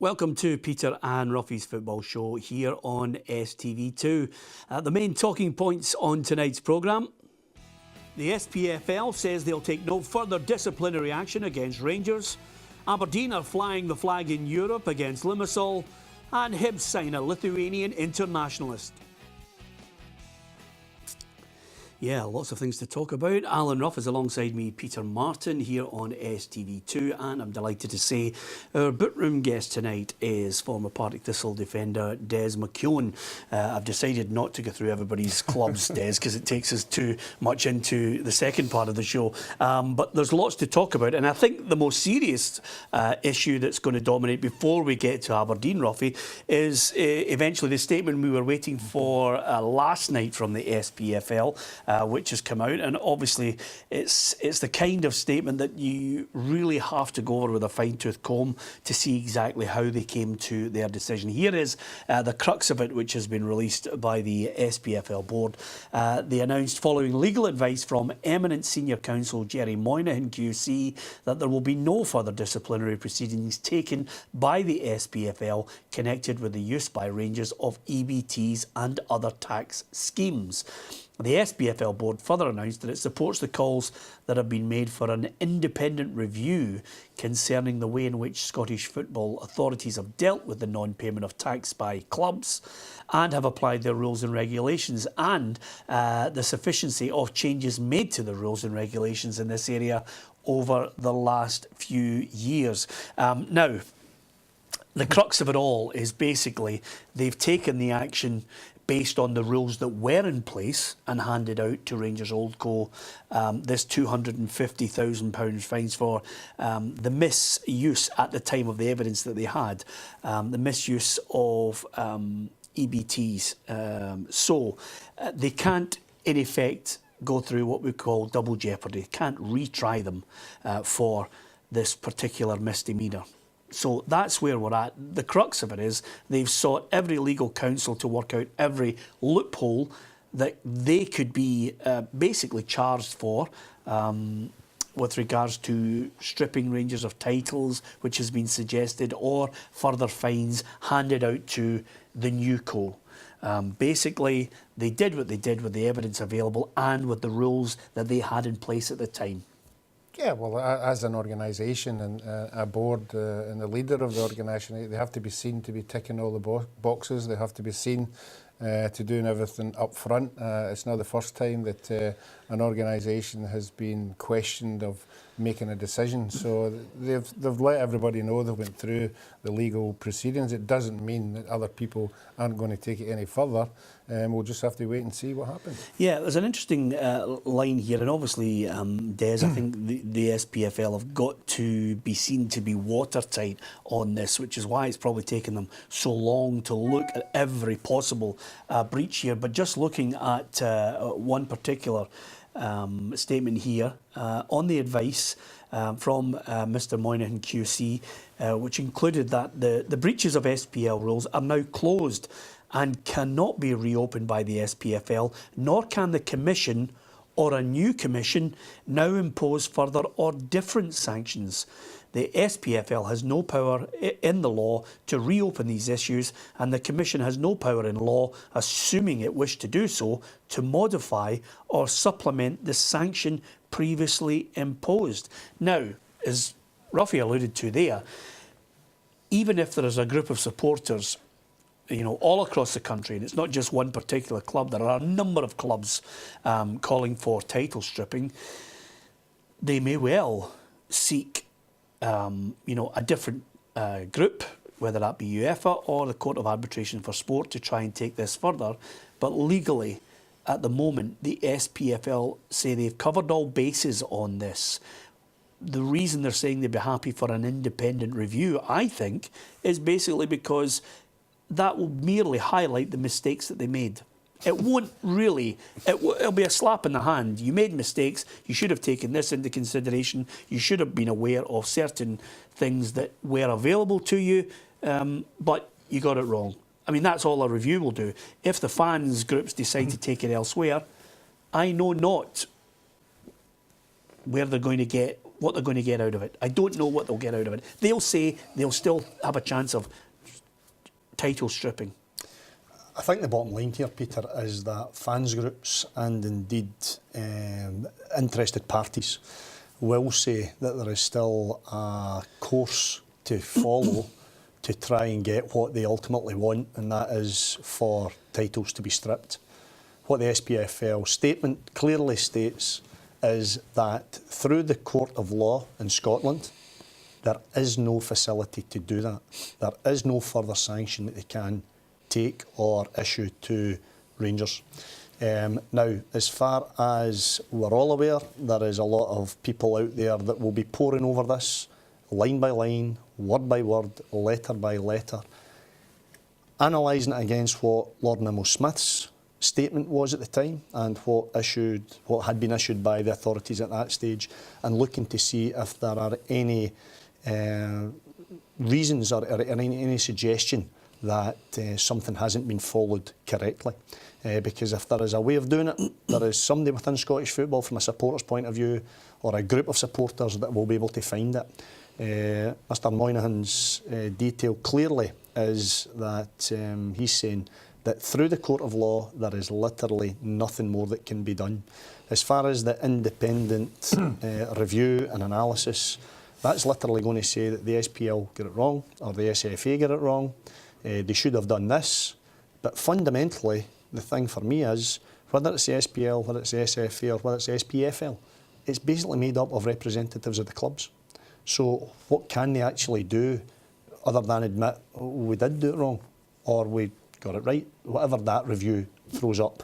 Welcome to Peter and Ruffy's Football Show here on STV2. The main talking points on tonight's programme. The SPFL says they'll take no further disciplinary action against Rangers. Aberdeen are flying the flag in Europe against Limassol. And Hibs sign a Lithuanian internationalist. Yeah, lots of things to talk about. Alan Ruff is alongside me, Peter Martin, here on STV2, and I'm delighted to say our bootroom guest tonight is former Partick Thistle defender Des McKeown. I've decided not to go through everybody's clubs, Des, because it takes us too much into the second part of the show. But there's lots to talk about, and I think the most serious issue that's going to dominate before we get to Aberdeen, Ruffy, is eventually the statement we were waiting for last night from the SPFL. Which has come out, and obviously it's the kind of statement that you really have to go over with a fine-tooth comb to see exactly how they came to their decision. Here is the crux of it, which has been released by the SPFL board. They announced, following legal advice from eminent senior counsel Jerry Moynihan QC, that there will be no further disciplinary proceedings taken by the SPFL connected with the use by Rangers of EBTs and other tax schemes. The SPFL board further announced that it supports the calls that have been made for an independent review concerning the way in which Scottish football authorities have dealt with the non-payment of tax by clubs and have applied their rules and regulations, and the sufficiency of changes made to the rules and regulations in this area over the last few years. Now, the crux of it all is basically they've taken the action based on the rules that were in place and handed out to Rangers Oldco this £250,000 fines for the misuse at the time of the evidence that they had, the misuse of EBTs. So they can't, in effect, go through what we call double jeopardy. They can't retry them for this particular misdemeanour. So that's where we're at. The crux of it is they've sought every legal counsel to work out every loophole that they could be basically charged for with regards to stripping Rangers of titles, which has been suggested, or further fines handed out to the new co. Basically, they did what they did with the evidence available and with the rules that they had in place at the time. Yeah, well, as an organisation and a board and the leader of the organisation, they have to be seen to be ticking all the boxes. They have to be seen to doing everything up front. It's not the first time that an organisation has been questioned of making a decision. So they've let everybody know they went through the legal proceedings. It doesn't mean that other people aren't going to take it any further. We'll just have to wait and see what happens. Yeah, there's an interesting line here, and obviously, Des, I think the SPFL have got to be seen to be watertight on this, which is why it's probably taken them so long to look at every possible breach here. But just looking at one particular statement here on the advice from Mr Moynihan QC, which included that the breaches of SPL rules are now closed and cannot be reopened by the SPFL, nor can the Commission or a new Commission now impose further or different sanctions. The SPFL has no power in the law to reopen these issues, and the Commission has no power in law, assuming it wished to do so, to modify or supplement the sanction previously imposed. Now, as Ruffy alluded to there, even if there is a group of supporters, you know, all across the country, and it's not just one particular club, there are a number of clubs calling for title stripping, they may well seek a different group, whether that be UEFA or the Court of Arbitration for Sport, to try and take this further. But legally, at the moment, the SPFL say they've covered all bases on this. The reason they're saying they'd be happy for an independent review, I think, is basically because that will merely highlight the mistakes that they made. It won't really, it'll be a slap in the hand. You made mistakes, you should have taken this into consideration, you should have been aware of certain things that were available to you, but you got it wrong. I mean, that's all a review will do. If the fans groups decide to take it elsewhere, I know not where they're going to get what they're going to get out of it. I don't know what they'll get out of it. They'll say they'll still have a chance of title stripping. I think the bottom line here, Peter, is that fans groups and indeed interested parties will say that there is still a course to follow to try and get what they ultimately want, and that is for titles to be stripped. What the SPFL statement clearly states is that through the court of law in Scotland, there is no facility to do that. There is no further sanction that they can take or issue to Rangers. Now, as far as we're all aware, there is a lot of people out there that will be poring over this, line by line, word by word, letter by letter, analysing it against what Lord Nimmo Smith's statement was at the time and what had been issued by the authorities at that stage, and looking to see if there are any reasons or any suggestion that something hasn't been followed correctly. Because if there is a way of doing it, there is somebody within Scottish football from a supporter's point of view, or a group of supporters that will be able to find it. Mr Moynihan's detail clearly is that he's saying that through the court of law there is literally nothing more that can be done. As far as the independent review and analysis, that's literally going to say that the SPL got it wrong or the SFA got it wrong. They should have done this. But fundamentally, the thing for me is, whether it's the SPL, whether it's the SFA or whether it's the SPFL, it's basically made up of representatives of the clubs. So what can they actually do other than admit, oh, we did do it wrong or we got it right? Whatever that review throws up.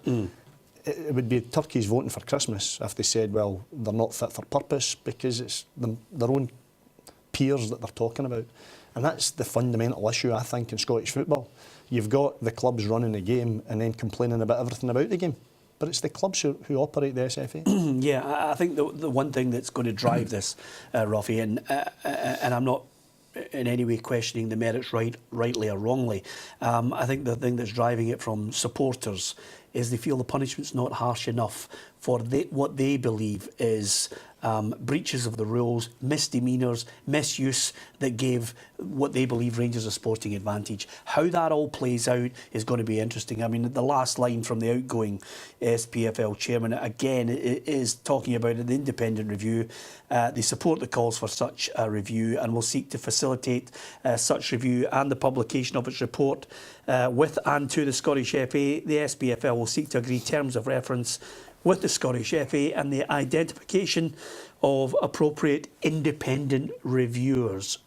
It would be turkeys voting for Christmas if they said, well, they're not fit for purpose, because it's their own peers that they're talking about. And that's the fundamental issue, I think, in Scottish football. You've got the clubs running the game and then complaining about everything about the game. But it's the clubs who operate the SFA. Yeah, I think the one thing that's going to drive this, Ruffy, and I'm not in any way questioning the merits rightly or wrongly, I think the thing that's driving it from supporters is they feel the punishment's not harsh enough for what they believe is breaches of the rules, misdemeanours, misuse that gave what they believe Rangers a sporting advantage. How that all plays out is going to be interesting. I mean, the last line from the outgoing SPFL chairman, again, is talking about an independent review. They support the calls for such a review and will seek to facilitate such review and the publication of its report with and to the Scottish FA. The SPFL will seek to agree terms of reference with the Scottish FA and the identification of appropriate independent reviewers.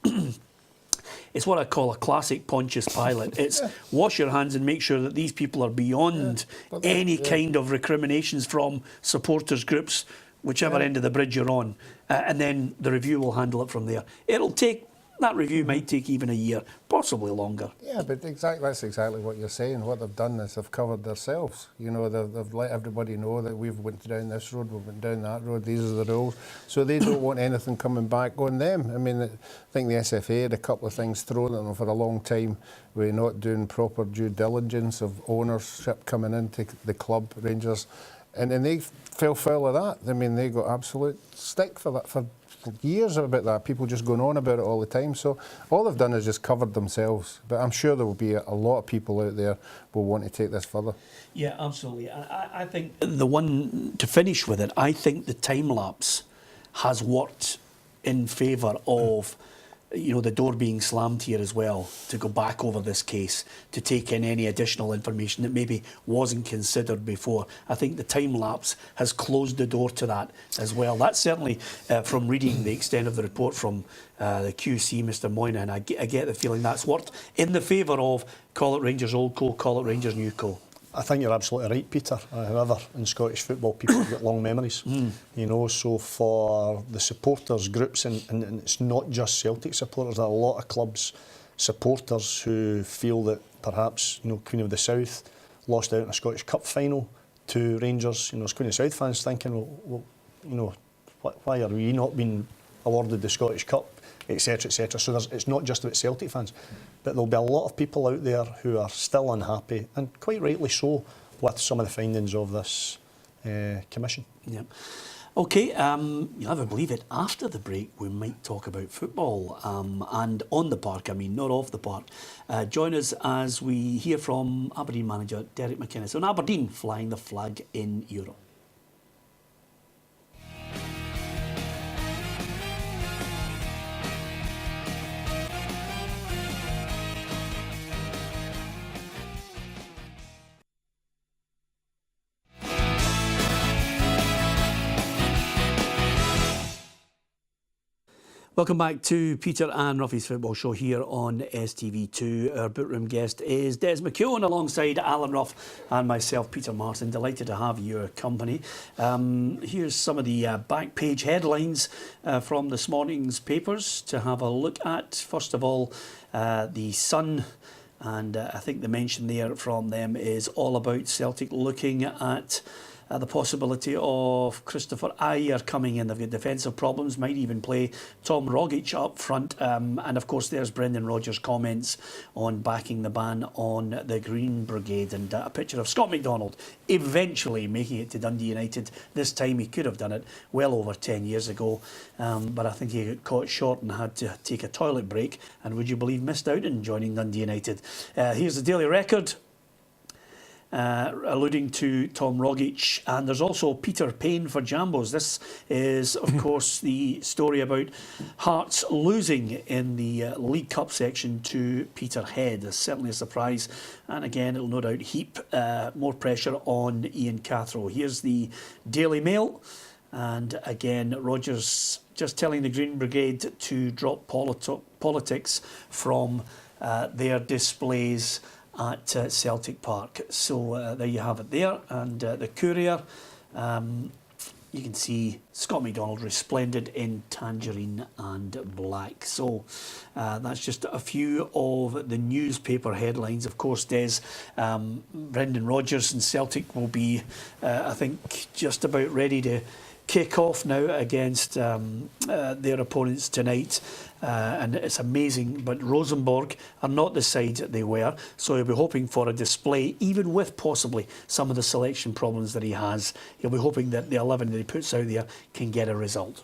It's what I call a classic Pontius Pilate. It's wash your hands and make sure that these people are beyond any kind of recriminations from supporters groups, whichever end of the bridge you're on, and then the review will handle it from there. That review might take even a year, possibly longer. Yeah, but that's exactly what you're saying. What they've done is they've covered themselves. You know, they've let everybody know that we've went down this road, we've went down that road, these are the rules. So they don't want anything coming back on them. I mean, I think the SFA had a couple of things thrown at them for a long time. We're not doing proper due diligence of ownership coming into the club, Rangers. And they fell foul of that. I mean, they got absolute stick for that, for years about that, people just going on about it all the time. So all they've done is just covered themselves. But I'm sure there will be a lot of people out there who will want to take this further. Yeah, absolutely. I think the one, to finish with it, I think the time lapse has worked in favour of, you know, the door being slammed here as well, to go back over this case, to take in any additional information that maybe wasn't considered before. I think the time lapse has closed the door to that as well. That's certainly from reading the extent of the report from the QC, Mr Moynihan, I get the feeling that's worked in the favour of call it Rangers Old Co, call it Rangers New Co. I think you're absolutely right, Peter. However, in Scottish football, people have got long memories. You know, so for the supporters groups, and it's not just Celtic supporters, there are a lot of clubs supporters who feel that perhaps, you know, Queen of the South lost out in a Scottish Cup final to Rangers. You know, as Queen of the South fans thinking, well, you know, why are we not being awarded the Scottish Cup, etc., etc. So it's not just about Celtic fans, but there'll be a lot of people out there who are still unhappy, and quite rightly so, with some of the findings of this commission. Yeah. Okay, you'll never believe it. After the break, we might talk about football and on the park, I mean, not off the park. Join us as we hear from Aberdeen manager Derek McInnes on Aberdeen flying the flag in Europe. Welcome back to Peter and Ruffy's Football Show here on STV2. Our bootroom guest is Des McKeown alongside Alan Ruff and myself, Peter Martin. Delighted to have your company. Here's some of the back page headlines from this morning's papers to have a look at. First of all, the Sun, and I think the mention there from them is all about Celtic looking at the possibility of Christopher Ayer coming in. They've got defensive problems, might even play Tom Rogic up front. And of course, there's Brendan Rodgers' comments on backing the ban on the Green Brigade. And a picture of Scott McDonald eventually making it to Dundee United. This time he could have done it well over 10 years ago. But I think he got caught short and had to take a toilet break. And would you believe, missed out in joining Dundee United. Here's the Daily Record. Alluding to Tom Rogic, and there's also Peter Payne for Jambos. This is, of course, the story about Hearts losing in the League Cup section to Peterhead. It's certainly a surprise, and again, it'll no doubt heap more pressure on Ian Cathro. Here's the Daily Mail, and again, Rodgers just telling the Green Brigade to drop politics from their displays at Celtic Park. So there you have it there. And the Courier, you can see Scott McDonald resplendent in tangerine and black. So that's just a few of the newspaper headlines. Of course, Des, Brendan Rodgers and Celtic will be, I think, just about ready to kick off now against their opponents tonight. And it's amazing, but Rosenborg are not the side they were, so he'll be hoping for a display, even with possibly some of the selection problems that he has. He'll be hoping that the 11 that he puts out there can get a result.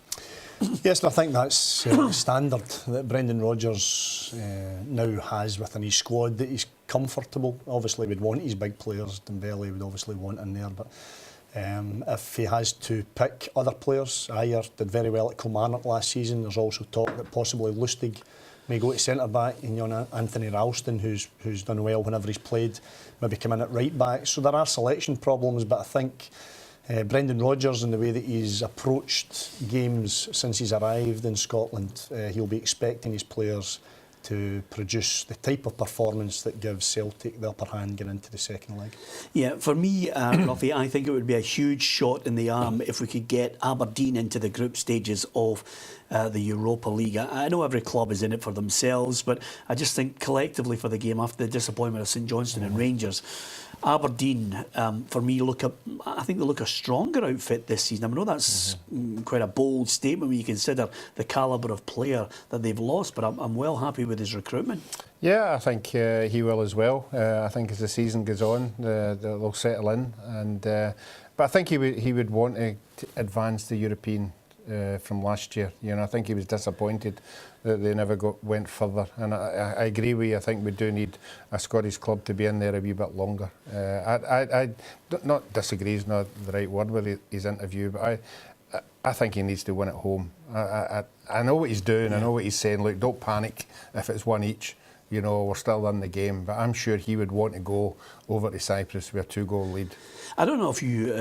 Yes, and I think that's standard that Brendan Rodgers now has within his squad, that he's comfortable. Obviously, we'd want his big players. Dembele would obviously want in there, but if he has to pick other players, Ayer did very well at Kilmarnock last season. There's also talk that possibly Lustig may go to centre-back, and Anthony Ralston, who's done well whenever he's played, maybe come in at right-back. So there are selection problems, but I think Brendan Rodgers, and the way that he's approached games since he's arrived in Scotland, he'll be expecting his players to produce the type of performance that gives Celtic the upper hand getting into the second leg. Yeah, for me, Ruffy, I think it would be a huge shot in the arm if we could get Aberdeen into the group stages of the Europa League. I know every club is in it for themselves, but I just think collectively for the game, after the disappointment of St Johnstone and Rangers, Aberdeen, for me, I think they look a stronger outfit this season. I know that's quite a bold statement when you consider the calibre of player that they've lost, but I'm well happy with his recruitment. Yeah, I think he will as well. I think as the season goes on, they'll settle in, and but I think he would want to advance the European from last year. I think he was disappointed that they never went further, and I agree with you. I think we do need a Scottish club to be in there a wee bit longer. I not disagree is not the right word with his interview, but I think he needs to win at home. I know what he's doing. I know what he's saying. Look, don't panic if it's one each. We're still in the game, but I'm sure he would want to go over to Cyprus with a 2-goal lead. I don't know if you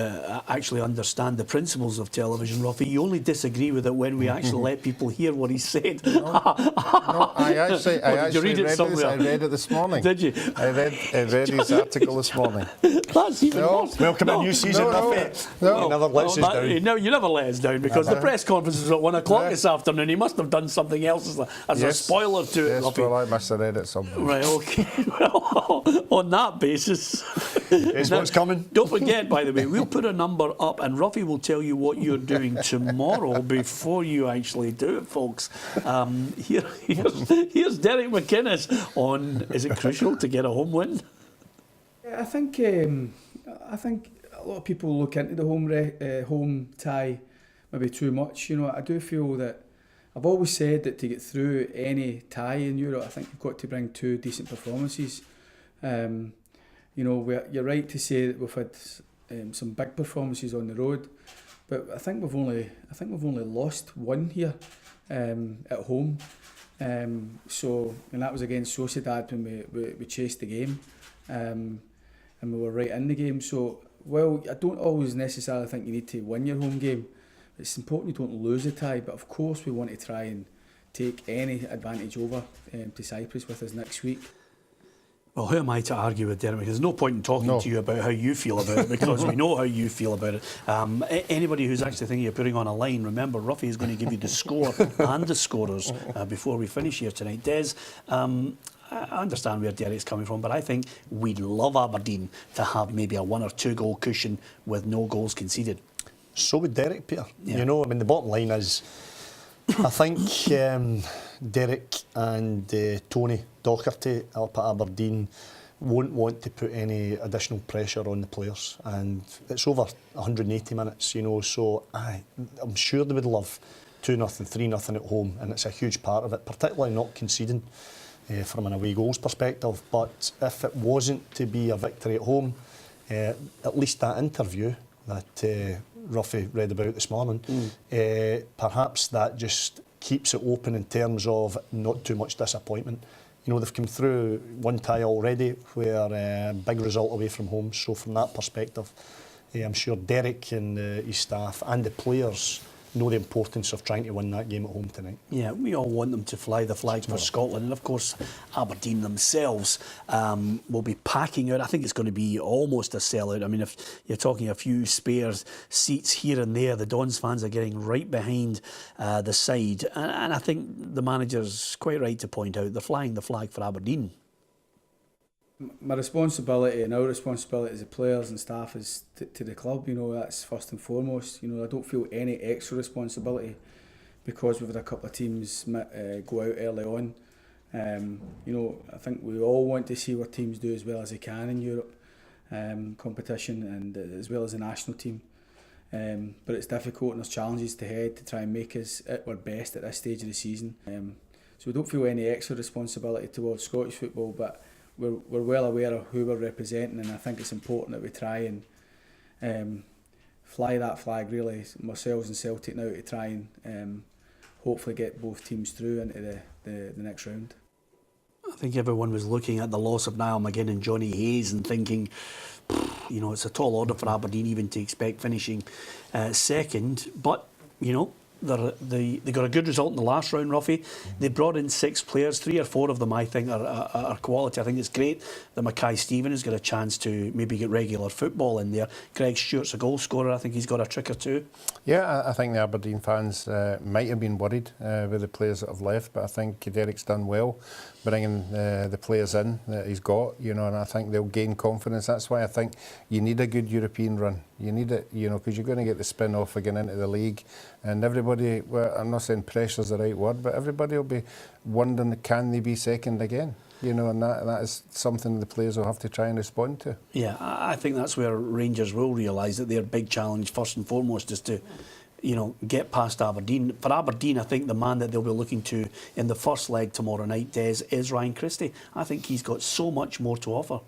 actually understand the principles of television, Ruffy. You only disagree with it when we actually let people hear what he said. No, I actually read it this morning. Did you? I read his article this morning. That's even worse. Welcome a new season, Ruffy. You never let us down. No, you never let us down, because the press conference is at 1 o'clock this afternoon. He must have done something else as a spoiler to it, Ruffy. Well, I must have read it somewhere. Right, okay. Well, on that basis... It's what's coming. Don't forget, by the way, we'll put a number up and Ruffy will tell you what you're doing tomorrow before you actually do it, folks. Here's Derek McInnes on, is it crucial to get a home win? I think a lot of people look into the home tie maybe too much. You know, I do feel that I've always said that to get through any tie in Europe, I think you've got to bring 2 decent performances. You know, you're right to say that we've had some big performances on the road, but I think we've only lost 1 here at home. And that was against Sociedad when we chased the game, and we were right in the game. So, well, I don't always necessarily think you need to win your home game. It's important you don't lose the tie, but of course we want to try and take any advantage over to Cyprus with us next week. Well, who am I to argue with, Derek? There's no point in talking to you about how you feel about it, because we know how you feel about it. Anybody who's actually thinking of putting on a line, remember, Ruffy is going to give you the score and the scorers before we finish here tonight. Des, I understand where Derek's coming from, but I think we'd love Aberdeen to have maybe a 1 or 2 goal cushion with no goals conceded. So would Derek, Peter. Yeah. You know, I mean, the bottom line is, I think Derek and Tony Docherty up at Aberdeen won't want to put any additional pressure on the players, and it's over 180 minutes, you know, so I'm sure they would love 2-0, 3-0 at home, and it's a huge part of it, particularly not conceding from an away goals perspective. But if it wasn't to be a victory at home, at least that interview that Ruffy read about this morning, perhaps that just keeps it open in terms of not too much disappointment. You know, they've come through 1 tie already, where big result away from home. So from that perspective, I'm sure Derek and his staff and the players know the importance of trying to win that game at home tonight. Yeah, we all want them to fly the flags for Scotland, and of course Aberdeen themselves will be packing out. I think it's going to be almost a sellout. I mean, if you're talking a few spare seats here and there, the Dons fans are getting right behind the side, and I think the manager's quite right to point out they're flying the flag for Aberdeen. My responsibility and our responsibility as the players and staff is to the club. You know, that's first and foremost. You know, I don't feel any extra responsibility because we've had a couple of teams go out early on. You know, I think we all want to see our teams do as well as they can in Europe competition, and as well as the national team. But it's difficult, and there's challenges to head to try and make us at our best at this stage of the season. So we don't feel any extra responsibility towards Scottish football, but we're well aware of who we're representing, and I think it's important that we try and fly that flag, really, ourselves and Celtic now, to try and hopefully get both teams through into the next round. I think everyone was looking at the loss of Niall McGinn and Johnny Hayes and thinking, you know, it's a tall order for Aberdeen even to expect finishing second, but, you know, they got a good result in the last round, Ruffy. They brought in 6 players, 3 or 4 of them I think are quality. I think it's great that Mackay Stephen has got a chance to maybe get regular football in there. Greg Stewart's a goal scorer. I think he's got a trick or 2. Yeah, I think the Aberdeen fans might have been worried with the players that have left, but I think Derek's done well bringing the players in that he's got, you know, and I think they'll gain confidence. That's why I think you need a good European run. You need it, you know, because you're going to get the spin-off again into the league, and everybody, well, I'm not saying pressure's the right word, but everybody will be wondering, can they be second again? You know, and that is something the players will have to try and respond to. Yeah, I think that's where Rangers will realise that their big challenge, first and foremost, is to, you know, get past Aberdeen. For Aberdeen, I think the man that they'll be looking to in the first leg tomorrow night, Des, is Ryan Christie. I think he's got so much more to offer.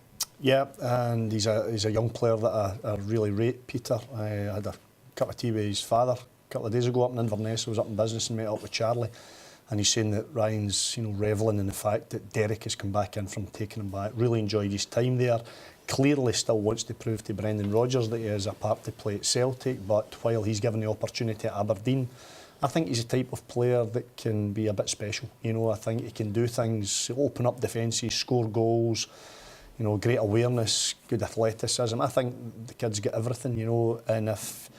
Yeah, and he's a young player that I really rate, Peter. I had a cup of tea with his father a couple of days ago up in Inverness. I was up in business and met up with Charlie, and he's saying that Ryan's, you know, revelling in the fact that Derek has come back in from taking him back. Really enjoyed his time there. Clearly still wants to prove to Brendan Rodgers that he has a part to play at Celtic, but while he's given the opportunity at Aberdeen, I think he's a type of player that can be a bit special. You know, I think he can do things, open up defences, score goals, you know, great awareness, good athleticism. I think the kid's got everything, you know, and if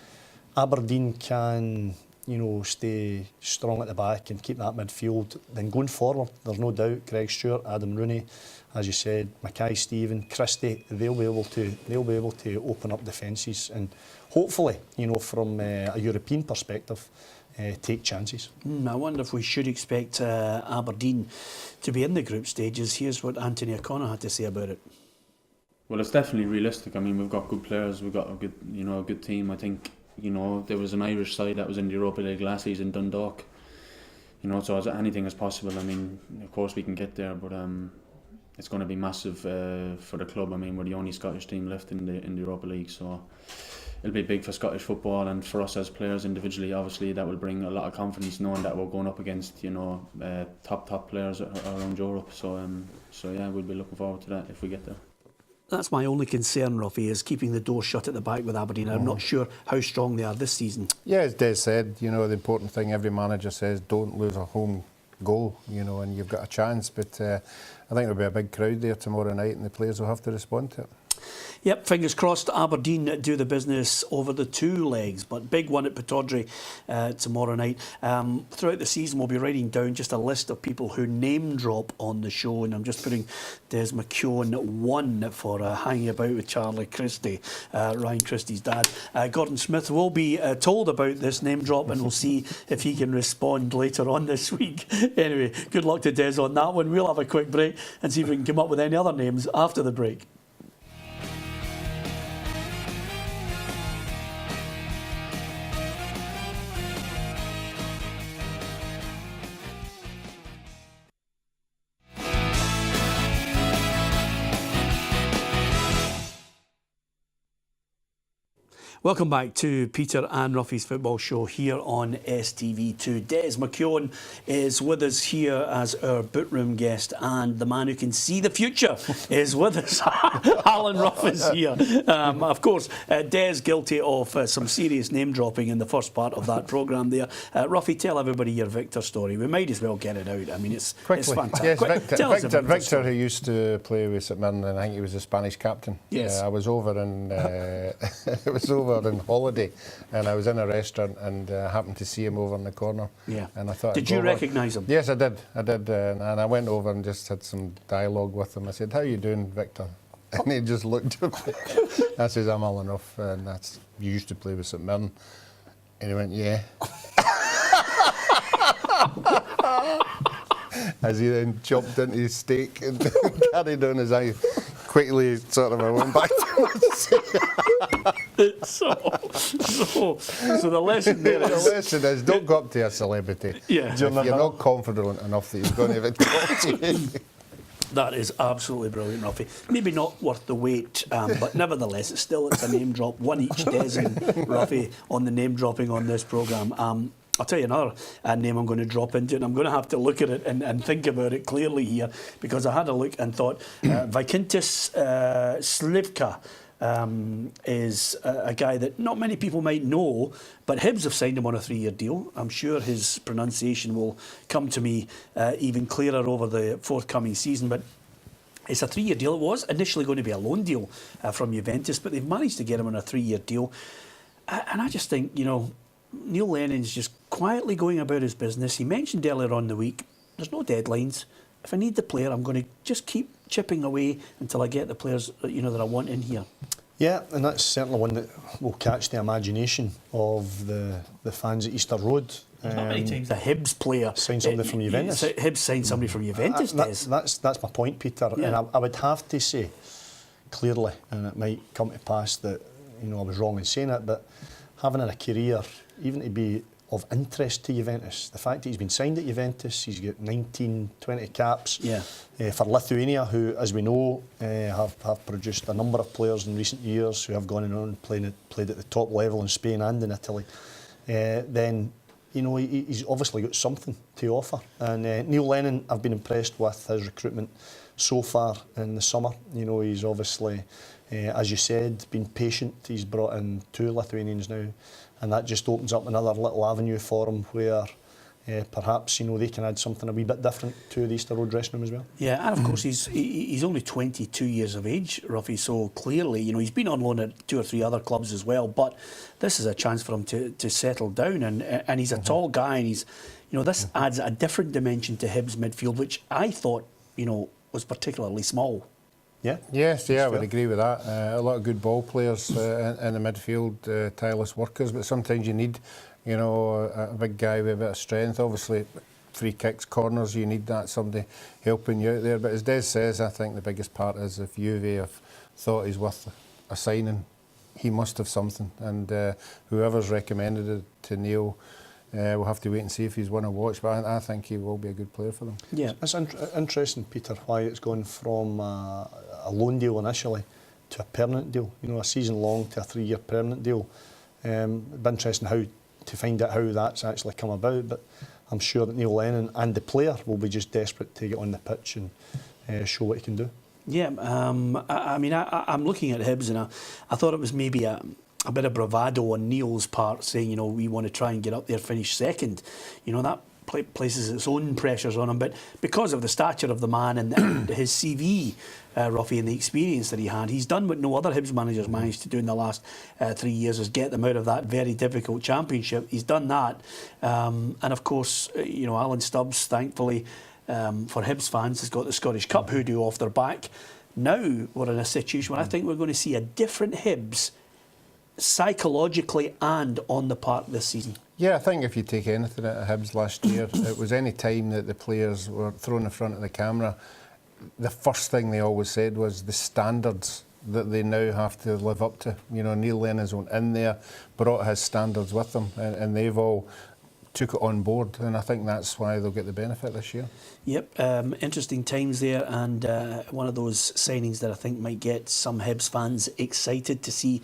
Aberdeen can, you know, stay strong at the back and keep that midfield, then going forward, there's no doubt Greg Stewart, Adam Rooney, as you said, Mackay Stephen, Christie, they'll be able to open up defences and hopefully, you know, from a European perspective, take chances. I wonder if we should expect Aberdeen to be in the group stages. Here's what Anthony O'Connor had to say about it. Well, it's definitely realistic. I mean, we've got good players, we've got a good team. I think, you know, there was an Irish side that was in the Europa League last season, Dundalk. You know, so anything is possible. I mean, of course we can get there, but it's going to be massive for the club. I mean, we're the only Scottish team left in the Europa League, so it'll be big for Scottish football, and for us as players individually. Obviously, that will bring a lot of confidence, knowing that we're going up against, you know, top players around Europe. So yeah, we'll be looking forward to that if we get there. That's my only concern, Ruffy, is keeping the door shut at the back with Aberdeen. I'm not sure how strong they are this season. Yeah, as Des said, you know, the important thing every manager says, don't lose a home goal, you know, and you've got a chance. But I think there'll be a big crowd there tomorrow night, and the players will have to respond to it. Yep, fingers crossed Aberdeen do the business over the two legs, but big one at Pittodrie tomorrow night. Throughout the season we'll be writing down just a list of people who name drop on the show, and I'm just putting Des McKeown 1 for hanging about with Charlie Christie, Ryan Christie's dad. Gordon Smith will be told about this name drop, and we'll see if he can respond later on this week. Anyway, good luck to Des on that one. We'll have a quick break and see if we can come up with any other names after the break. Welcome back to Peter and Ruffy's Football Show here on STV2. Des McKeown is with us here as our boot-room guest, and the man who can see the future is with us. Alan Ruff is here. Of course, Des guilty of some serious name-dropping in the first part of that programme there. Ruffy, tell everybody your Victor story. We might as well get it out. I mean, it's fantastic. Yes, Tell us about Victor, who used to play with St Mirren, and I think he was the Spanish captain. Yes. I was over in... it was over on holiday, and I was in a restaurant, and happened to see him over in the corner. Yeah. And I thought, did you recognise him? Yes, I did. And I went over and just had some dialogue with him. I said, "How you doing, Victor?" And he just looked at me. I says, "I'm Alan Ruff, and you used to play with St Mirren." And he went, "Yeah." As he then chopped into his steak and carried on his eye. Quickly, sort of, I went back to So the lesson there is... The lesson is, don't go up to a celebrity. Yeah. If you're not confident enough that he's going to even talk to you. That is absolutely brilliant, Ruffy. Maybe not worth the wait, but nevertheless, it's a name drop. One each, Des and Ruffy, on the name dropping on this programme. I'll tell you another name I'm going to drop into, and I'm going to have to look at it and think about it clearly here, because I had a look and thought Vykintas Slivka is a guy that not many people might know, but Hibs have signed him on a 3-year deal. I'm sure his pronunciation will come to me even clearer over the forthcoming season, but it's a 3-year deal. It was initially going to be a loan deal from Juventus, but they've managed to get him on a 3-year deal. And I just think, you know, Neil Lennon's just quietly going about his business. He mentioned earlier on in the week, there's no deadlines. If I need the player, I'm going to just keep chipping away until I get the players, you know, that I want in here. Yeah, and that's certainly one that will catch the imagination of the fans at Easter Road. There's not many times a Hibs player signed somebody from Juventus. Hibs signed somebody from Juventus. That's my point, Peter. Yeah. And I would have to say clearly, and it might come to pass that, you know, I was wrong in saying it, but having a career, even to be of interest to Juventus, the fact that he's been signed at Juventus, he's got 19, 20 caps for Lithuania, who, as we know, have produced a number of players in recent years who have gone on and played at the top level in Spain and in Italy. Then, you know, he's obviously got something to offer. And Neil Lennon, I've been impressed with his recruitment so far in the summer. You know, he's obviously, as you said, been patient. He's brought in 2 Lithuanians now, and that just opens up another little avenue for him where perhaps, you know, they can add something a wee bit different to the Easter Road dressing room as well. Yeah, and of course he's only 22 years of age, Ruffy, so clearly, you know, he's been on loan at 2 or 3 other clubs as well, but this is a chance for him to settle down, and he's a tall guy, and he's, you know, this adds a different dimension to Hibs midfield, which I thought, you know, was particularly small. Yeah. Yes, yeah, I would agree with that. A lot of good ball players in the midfield, tireless workers, but sometimes you need, you know, a big guy with a bit of strength. Obviously, free kicks, corners, you need that, somebody helping you out there. But as Des says, I think the biggest part is if Juve have thought he's worth a signing, he must have something, and whoever's recommended it to Neil, we'll have to wait and see if he's won a watch, but I think he will be a good player for them. Yeah, it's interesting, Peter, why it's gone from a loan deal initially to a permanent deal. You know, a season long to a 3-year permanent deal. It'd be interesting to find out how that's actually come about, but I'm sure that Neil Lennon and the player will be just desperate to get on the pitch and show what he can do. Yeah, I mean, I'm looking at Hibs, and I thought it was maybe a bit of bravado on Neil's part, saying, you know, we want to try and get up there, finish second. You know, that places its own pressures on him, but because of the stature of the man and his CV, Ruffy, and the experience that he had, he's done what no other Hibs managers managed to do in the last 3 years, is get them out of that very difficult championship. He's done that, and of course, you know, Alan Stubbs, thankfully, for Hibs fans, has got the Scottish Cup hoodoo off their back. Now we're in a situation where I think we're going to see a different Hibs psychologically and on the park this season. Yeah, I think if you take anything out of Hibs last year, it was any time that the players were thrown in front of the camera, the first thing they always said was the standards that they now have to live up to. You know, Neil Lennon's went in there, brought his standards with them, and they've all took it on board, and I think that's why they'll get the benefit this year. Yep, interesting times there, and one of those signings that I think might get some Hibs fans excited to see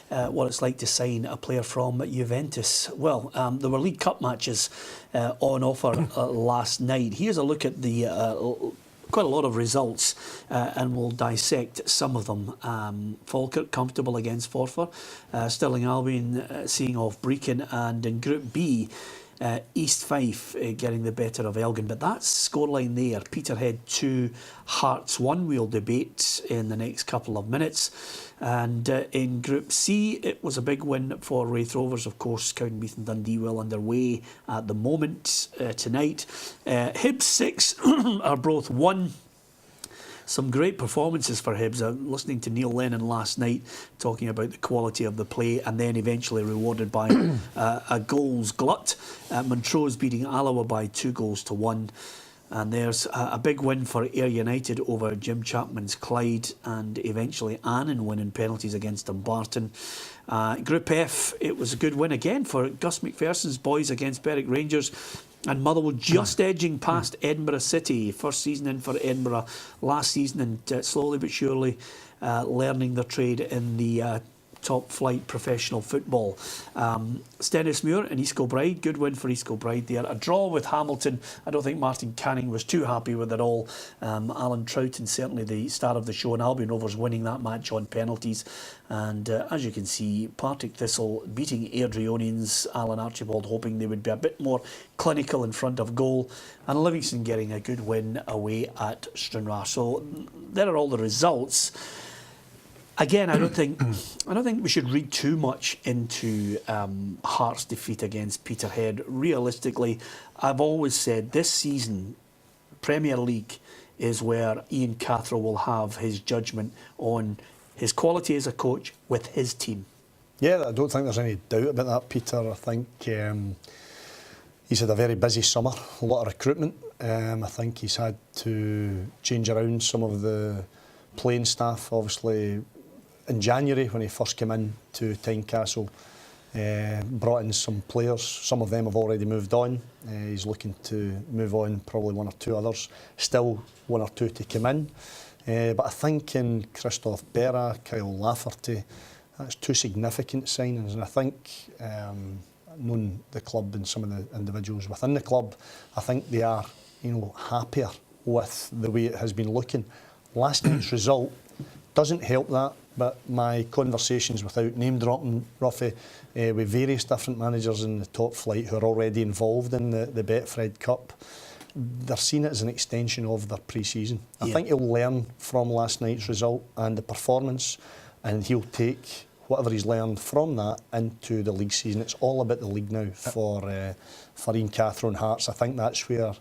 what it's like to sign a player from Juventus. Well, there were League Cup matches on offer last night. Here's a look at the quite a lot of results, and we'll dissect some of them. Falkirk comfortable against Forfar, Stirling Albion seeing off Brecon, and in Group B, East Fife getting the better of Elgin. But that's scoreline there. Peterhead 2, Hearts 1. We'll debate in the next couple of minutes. And in Group C, it was a big win for Wraith Rovers. Of course, Cowdenbeath and Dundee well underway at the moment tonight. Hibs 6, Arbroath 1. Some great performances for Hibs. I'm listening to Neil Lennon last night talking about the quality of the play, and then eventually rewarded by a goals glut. Montrose beating Alloa by 2-1. And there's a big win for Ayr United over Jim Chapman's Clyde, and eventually Annan winning penalties against Dumbarton. Group F, it was a good win again for Gus McPherson's boys against Berwick Rangers. And Motherwell just edging past Edinburgh City. First season in for Edinburgh last season, and slowly but surely learning their trade in the top flight professional football. Stennismuir and East Kilbride, good win for East Kilbride there. A draw with Hamilton. I don't think Martin Canning was too happy with it all. Alan Troughton, certainly the star of the show, and Albion Rovers winning that match on penalties. And as you can see, Partick Thistle beating Airdrieonians. Alan Archibald hoping they would be a bit more clinical in front of goal, and Livingston getting a good win away at Stranraer. So there are all the results. Again, I don't think we should read too much into Hearts' defeat against Peterhead. Realistically, I've always said this season, Premier League is where Ian Cathro will have his judgment on his quality as a coach with his team. Yeah, I don't think there's any doubt about that, Peter. I think he's had a very busy summer, a lot of recruitment. I think he's had to change around some of the playing staff, obviously. In January, when he first came in to Tynecastle, brought in some players. Some of them have already moved on. He's looking to move on, probably one or two others. Still one or two to come in. But I think in Christoph Berra, Kyle Lafferty, that's two significant signings. And I think, knowing the club and some of the individuals within the club, I think they are, happier with the way it has been looking. Last night's result doesn't help that. But my conversations, without name dropping, Ruffy, with various different managers in the top flight who are already involved in the Betfred Cup, they're seeing it as an extension of their pre-season. I think he'll learn from last night's result and the performance, and he'll take whatever he's learned from that into the league season. It's all about the league now for Ian Cathro and Hearts. I think that's where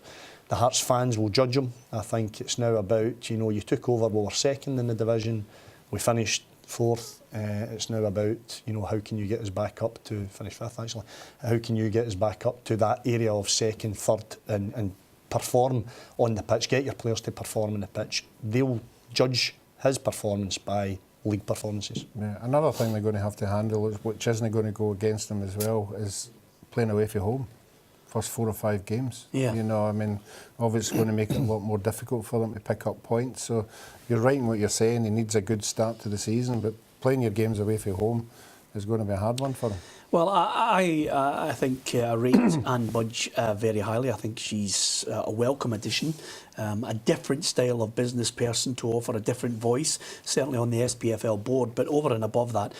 the Hearts fans will judge him. I think it's now about, you took over, we were second in the division, we finished fourth. It's now about, how can you get us back up to finish fifth, actually? How can you get us back up to that area of second, third, and perform on the pitch, get your players to perform on the pitch. They'll judge his performance by league performances. Yeah. Another thing they're going to have to handle, which isn't going to go against them as well, is playing away from home. First 4 or 5 games. Yeah. You know, I mean, obviously it's going to make it a lot more difficult for them to pick up points. So you're right in what you're saying. He needs a good start to the season, but playing your games away from home is going to be a hard one for him. Well, I think rate Anne Budge very highly. I think she's a welcome addition, a different style of business person to offer a different voice, certainly on the SPFL board. But over and above that,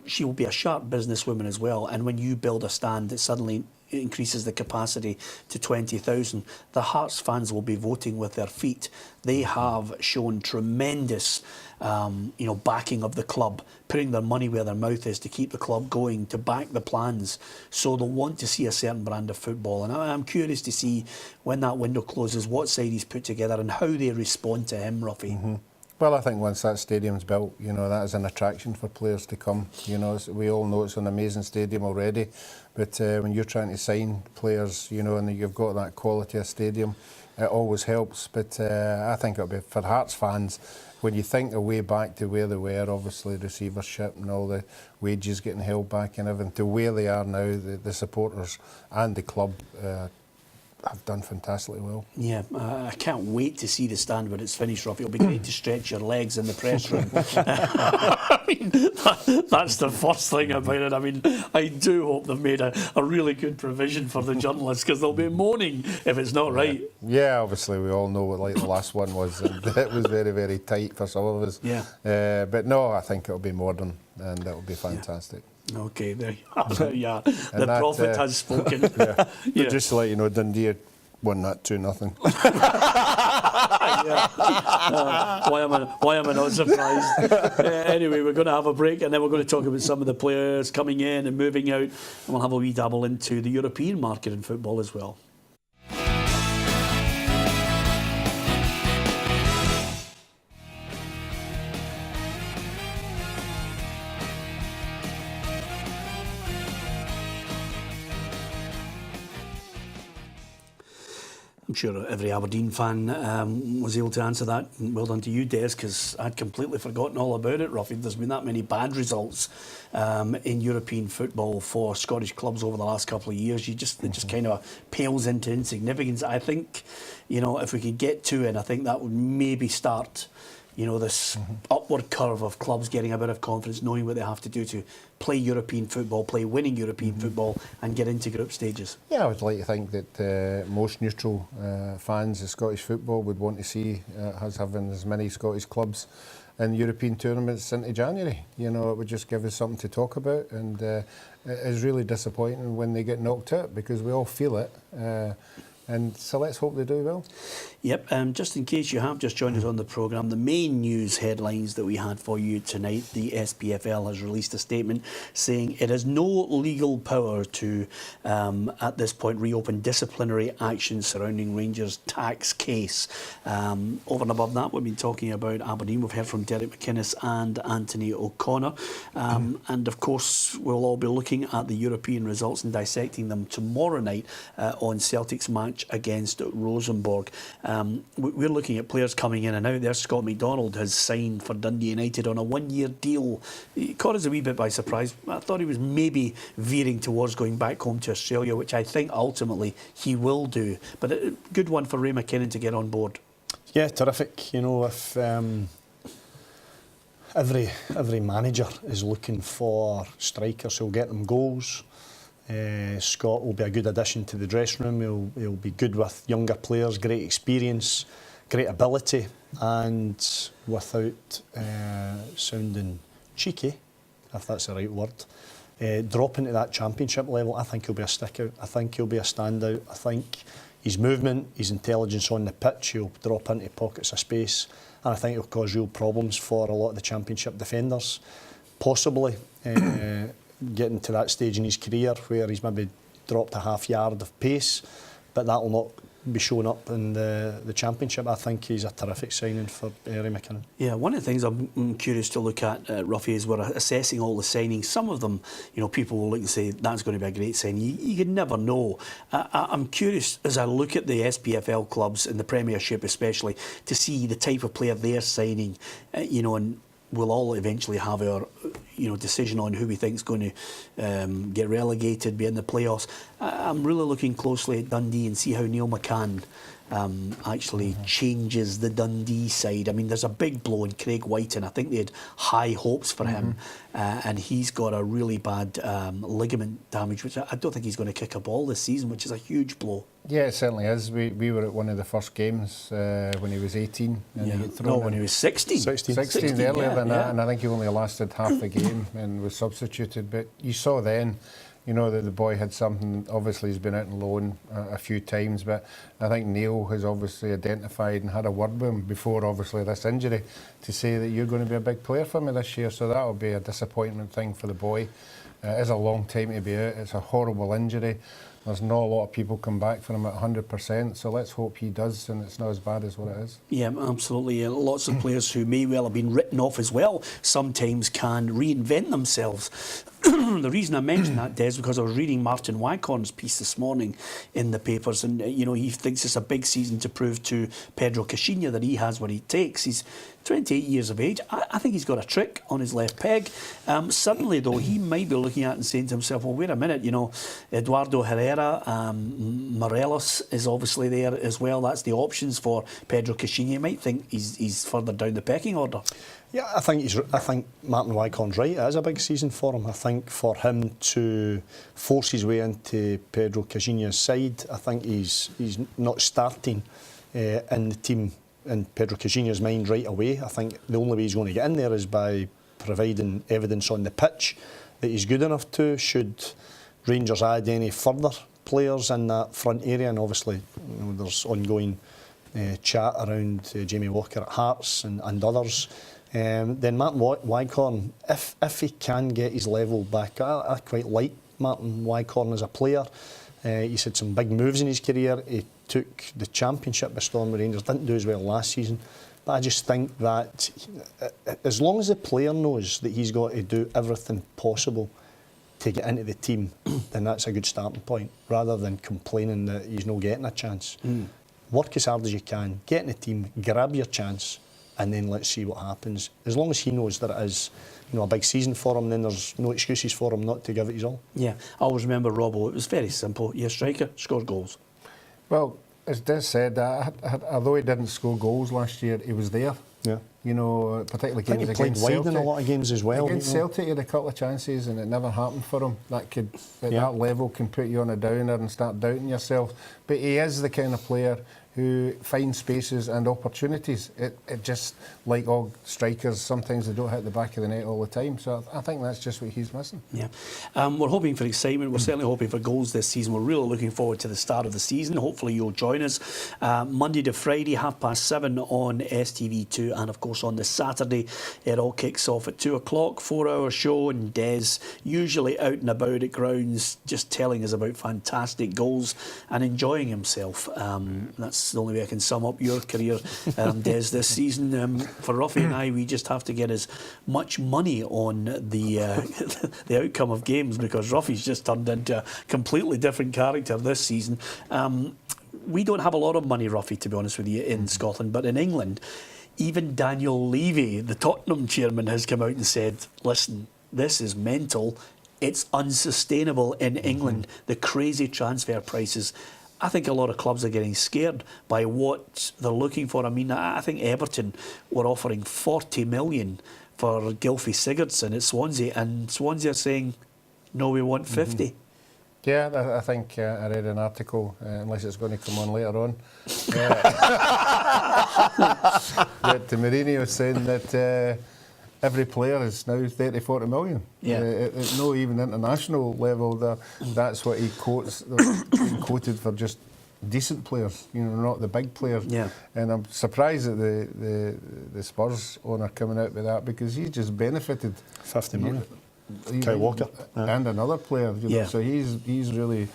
she will be a sharp businesswoman as well. And when you build a stand that suddenly increases the capacity to 20,000, the Hearts fans will be voting with their feet. They have shown tremendous backing of the club, putting their money where their mouth is to keep the club going, to back the plans. So they'll want to see a certain brand of football. And I'm curious to see when that window closes, what side he's put together and how they respond to him, Ruffy. Mm-hmm. Well, I think once that stadium's built, you know, that is an attraction for players to come. You know, we all know it's an amazing stadium already, but when you're trying to sign players, you know, and you've got that quality of stadium, it always helps. But I think it'll be, for Hearts fans, when you think the way back to where they were, obviously receivership and all the wages getting held back and everything, to where they are now, the supporters and the club have done fantastically well. Yeah, I can't wait to see the stand when it's finished, Ruff. It'll be great to stretch your legs in the press room. I mean, that's the first thing about it. I mean, I do hope they've made a really good provision for the journalists, because they'll be moaning if it's not right. Yeah, obviously we all know what like the last one was. And it was very, very tight for some of us. Yeah. But no, I think it'll be modern and it'll be fantastic. Okay, there you are. Yeah, the prophet has spoken. Yeah. Yeah. Just to let you know, Dundee won that 2-0. Why am I not surprised? Anyway, we're going to have a break and then we're going to talk about some of the players coming in and moving out, and we'll have a wee dabble into the European market in football as well. I'm sure every Aberdeen fan was able to answer that. Well done to you, Des, because I'd completely forgotten all about it, Ruffy. There's been that many bad results in European football for Scottish clubs over the last couple of years. It just kind of pales into insignificance. I think, you know, if we could get to it, I think that would maybe start, you know, this upward curve of clubs getting a bit of confidence, knowing what they have to do to play European football, play winning European football, and get into group stages. Yeah, I would like to think that most neutral fans of Scottish football would want to see us having as many Scottish clubs in European tournaments into January. You know, it would just give us something to talk about, and it is really disappointing when they get knocked out, because we all feel it. And so let's hope they do well. Yep, just in case you have just joined us on the programme, the main news headlines that we had for you tonight, the SPFL has released a statement saying it has no legal power to, at this point, reopen disciplinary action surrounding Rangers' tax case. Over and above that, we've been talking about Aberdeen. We've heard from Derek McInnes and Anthony O'Connor. And of course, we'll all be looking at the European results and dissecting them tomorrow night on Celtic's match against Rosenborg. We're looking at players coming in and out there. Scott McDonald has signed for Dundee United on a 1-year deal. He caught us a wee bit by surprise. I thought he was maybe veering towards going back home to Australia, which I think ultimately he will do. But a good one for Ray McKinnon to get on board. Yeah, terrific. You know, if every manager is looking for strikers who'll get them goals, Scott will be a good addition to the dressing room. He'll be good with younger players, great experience, great ability, and without sounding cheeky, if that's the right word, dropping to that championship level, I think he'll be a stick-out. I think he'll be a standout. I think his movement, his intelligence on the pitch, he'll drop into pockets of space, and I think he'll cause real problems for a lot of the championship defenders. Possibly getting to that stage in his career where he's maybe dropped a half yard of pace, but that will not be showing up in the championship. I think he's a terrific signing for Ray McKinnon. Yeah, one of the things I'm curious to look at, Ruffy, is we're assessing all the signings. Some of them, you know, people will look and say that's going to be a great signing. You could never know. I'm curious, as I look at the SPFL clubs in the Premiership especially, to see the type of player they're signing, you know, and we'll all eventually have our decision on who we think is going to get relegated, be in the playoffs. I'm really looking closely at Dundee and see how Neil McCann actually changes the Dundee side. I mean, there's a big blow in Craig Whiten. I think they had high hopes for him, and he's got a really bad ligament damage, which I don't think he's going to kick a ball this season, which is a huge blow. Yeah, it certainly is. We were at one of the first games when he was 18. And he got thrown when he was 16. 16 earlier than that, and I think he only lasted half the game and was substituted. But you saw then, that the boy had something. Obviously, he's been out on loan a few times, but I think Neil has obviously identified and had a word with him before, obviously, this injury, to say that you're going to be a big player for me this year. So that'll be a disappointment thing for the boy. It is a long time to be out. It's a horrible injury. There's not a lot of people come back from him at 100%, so let's hope he does and it's not as bad as what it is. Yeah, absolutely. Lots of players who may well have been written off as well sometimes can reinvent themselves. The reason I mention that, Des, because I was reading Martin Wycorn's piece this morning in the papers, and he thinks it's a big season to prove to Pedro Caixinha that he has what he takes. He's 28 years of age. I think he's got a trick on his left peg. Suddenly, though, he might be looking at it and saying to himself, well, wait a minute, Eduardo Herrera, Morelos is obviously there as well. That's the options for Pedro Caixinha. You might think he's further down the pecking order. Yeah, I think Martin Wycorn's right. It is a big season for him. I think for him to force his way into Pedro Caixinha's side, I think he's not starting in the team in Pedro Caixinha's mind right away. I think the only way he's going to get in there is by providing evidence on the pitch that he's good enough to, should Rangers add any further players in that front area. And obviously there's ongoing chat around Jamie Walker at Hearts and others. Then Martin Wycorn, if he can get his level back, I quite like Martin Wycorn as a player. He's had some big moves in his career. He took the championship by storm with Rangers, didn't do as well last season. But I just think that as long as the player knows that he's got to do everything possible to get into the team, then that's a good starting point, rather than complaining that he's not getting a chance. Work as hard as you can, get in the team, grab your chance, and then let's see what happens. As long as he knows that it is a big season for him, then there's no excuses for him not to give it his all. Yeah, I always remember Robbo, it was very simple. You're a striker, score goals. Well, as Des said, although he didn't score goals last year, he was there. Yeah. Particularly games against Celtic. He played wide in a lot of games as well. Against Celtic, he had a couple of chances and it never happened for him. That could, at that level, can put you on a downer and start doubting yourself. But he is the kind of player who finds spaces and opportunities. It just, like all strikers, sometimes they don't hit the back of the net all the time. So I think that's just what he's missing. Yeah, we're hoping for excitement. We're certainly hoping for goals this season. We're really looking forward to the start of the season. Hopefully you'll join us Monday to Friday, 7:30 on STV2, and of course on the Saturday it all kicks off at 2 o'clock. 4-hour show, and Des usually out and about at grounds, just telling us about fantastic goals and enjoying himself. That's the only way I can sum up your career, Des, this season. For Ruffy and I, we just have to get as much money on the the outcome of games, because Ruffy's just turned into a completely different character this season. We don't have a lot of money, Ruffy, to be honest with you, in Scotland, but in England, even Daniel Levy, the Tottenham chairman, has come out and said, listen, this is mental. It's unsustainable in England, the crazy transfer prices. I think a lot of clubs are getting scared by what they're looking for. I mean, I think Everton were offering 40 million for Gylfi Sigurdsson at Swansea, and Swansea are saying, no, we want 50. Yeah, I think I read an article, unless it's going to come on later on, that Mourinho was saying that every player is now 30-40 million. Yeah. At no even international level, that's what he quotes. He quoted for just decent players, not the big players. Yeah. And I'm surprised that the Spurs owner coming out with that, because he's just benefited 50 million. Kyle Walker and another player. Yeah. So he's really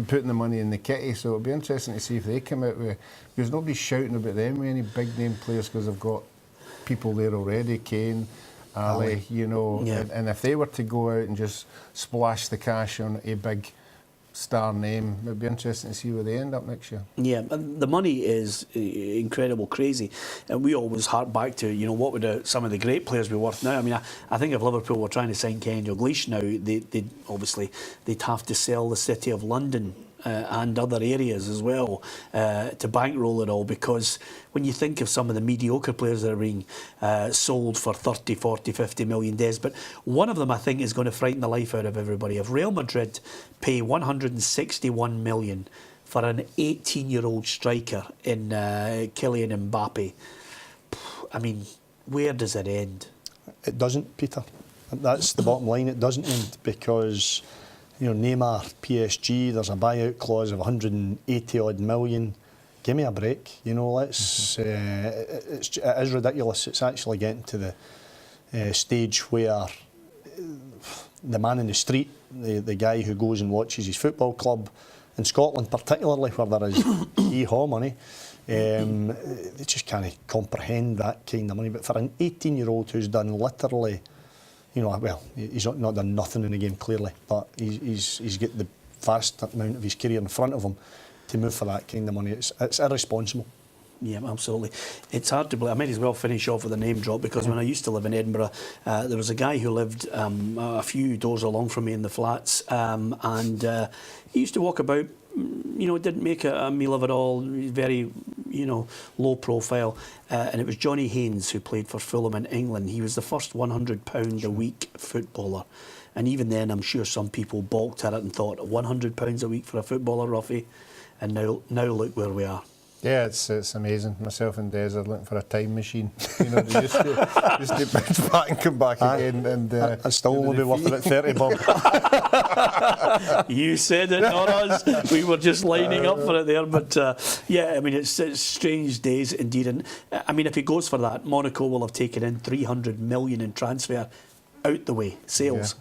putting the money in the kitty. So it'll be interesting to see if they come out with, because nobody's shouting about them with any big name players, because they've got people there already. Kane, Ali, Yeah. and if they were to go out and just splash the cash on a big star name. It'd be interesting to see where they end up next year. Yeah, and the money is incredible, crazy, and we always hark back to, you know, what would some of the great players be worth now. I mean, I think if Liverpool were trying to sign Kenny Dalglish now, they'd have to sell the City of London and other areas as well to bankroll it all, because when you think of some of the mediocre players that are being sold for 30, 40, 50 million days, but one of them I think is going to frighten the life out of everybody. If Real Madrid pay 161 million for an 18-year-old striker in Kylian Mbappe, I mean, where does it end? It doesn't, Peter. That's the bottom line. It doesn't end because, you know, Neymar, PSG, there's a buyout clause of 180 odd million. Give me a break, you know. It is ridiculous. It's actually getting to the stage where the man in the street, the guy who goes and watches his football club in Scotland, particularly where there is hee-haw money, they just can't comprehend that kind of money. But for an 18-year-old who's done literally, you know, well, he's not done nothing in the game, clearly, but he's got the vast amount of his career in front of him to move for that kind of money. It's irresponsible. Yeah, absolutely. It's hard to believe. I might as well finish off with a name drop, because when I used to live in Edinburgh, there was a guy who lived a few doors along from me in the flats, and he used to walk about, you know, didn't make a meal of it all, very, you know, low profile, and it was Johnny Haynes who played for Fulham in England. He was the first £100 a week footballer, and even then I'm sure some people balked at it and thought, £100 a week for a footballer, Ruffy, and now look where we are. Yeah, it's amazing. Myself and Des are looking for a time machine. You know, they just to bounce back and come back again. And I still will be worth about 30, Bob. You said it, not us. We were just lining up for it there. But yeah, I mean, it's strange days indeed. And I mean, if he goes for that, Monaco will have taken in 300 million in transfer out the way, sales.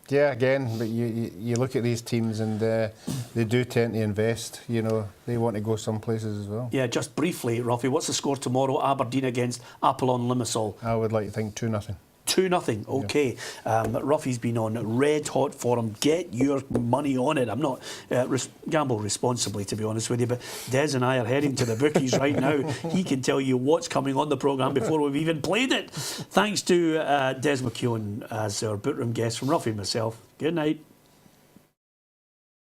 Yeah, again, but you look at these teams and they do tend to invest. You know, they want to go some places as well. Yeah, just briefly, Ruffy, what's the score tomorrow? Aberdeen against Apollon Limassol. I would like to think 2-0. 2-0, okay. Yeah. Ruffy's been on red hot for him. Get your money on it. I'm not gamble responsibly, to be honest with you, but Des and I are heading to the bookies right now. He can tell you what's coming on the programme before we've even played it. Thanks to Des McKeown as our bootroom guest. From Ruffy and myself, good night.